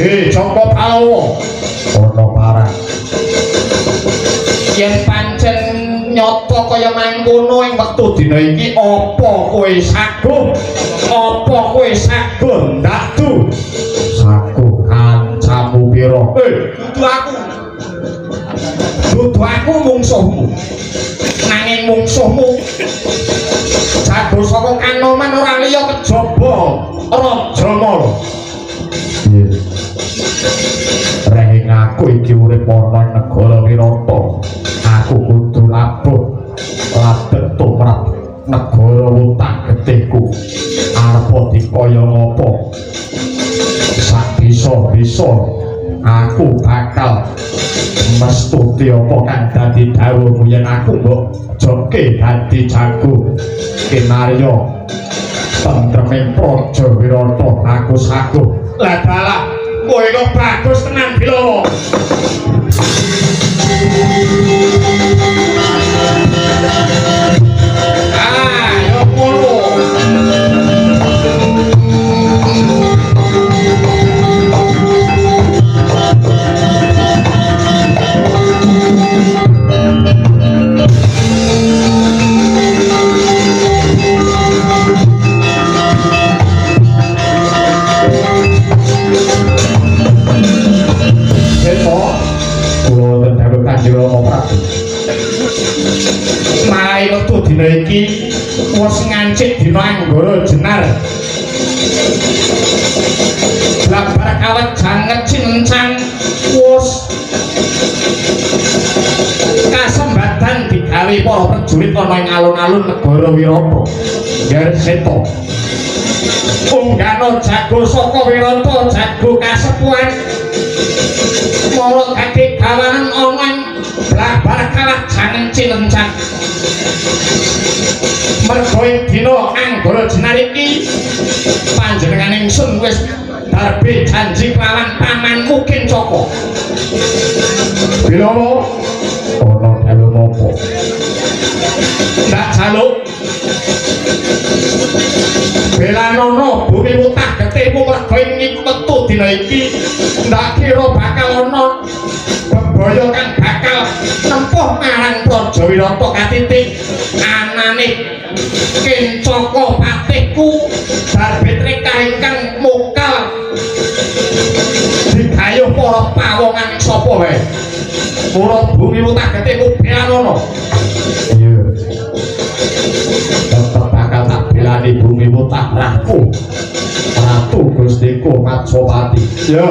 Joko Palawa ana parang yen pancen nyata kaya mangkono ing wektu dina iki apa kowe saguh ndaktu saguh kancamu pira dudu aku mungsuhmu nanging mungsuhmu jago saka Kanoman ora liya kejaba Raja Mala rehing aku iki urip ana negara Wirata aku kudu labuh ladeg tumrap negara Wutan Getihku arep dikaya ngapa sak bisa aku bakal mestuti apa kang dadi dawuhmu yen aku mbok joke dadi jago kinarya tentreming praja Wirata aku saguh lah dalah kowe kok bagus tenan Bilawa ayo ngono Marai wektu dina iki wis ngancik dina Anggara Jenar. Labar kawat janget cincang wis kasembatan digawe para prajurit ana ing alun-alun negara Wirata. Garseta. Unggano jago saka Wirata, jago kasepuhan. Mala kadhe gawanen ana ing labar kawat janget cincang. Mergo ing dina Anggara Jenar iki panjenengan ingsun wis darbe janji kelawan pamanmu Kincaka. Bilawa ana dawuh napa? Ndak jaluk Belanono bumi Wutan Getihmu mergo ing wektu dina iki ndak kira bakal ana bebaya kang bakal nempuh marang Praja Wirata katitik anane Kincaka patihku darbe trekah ingkang mokal digayuh para pawongan sapa wae mula bumi Wutan Getihmu Belanono iya tetep bakal tak belani bumi Wutan Ratu Gustiku Matsopati ya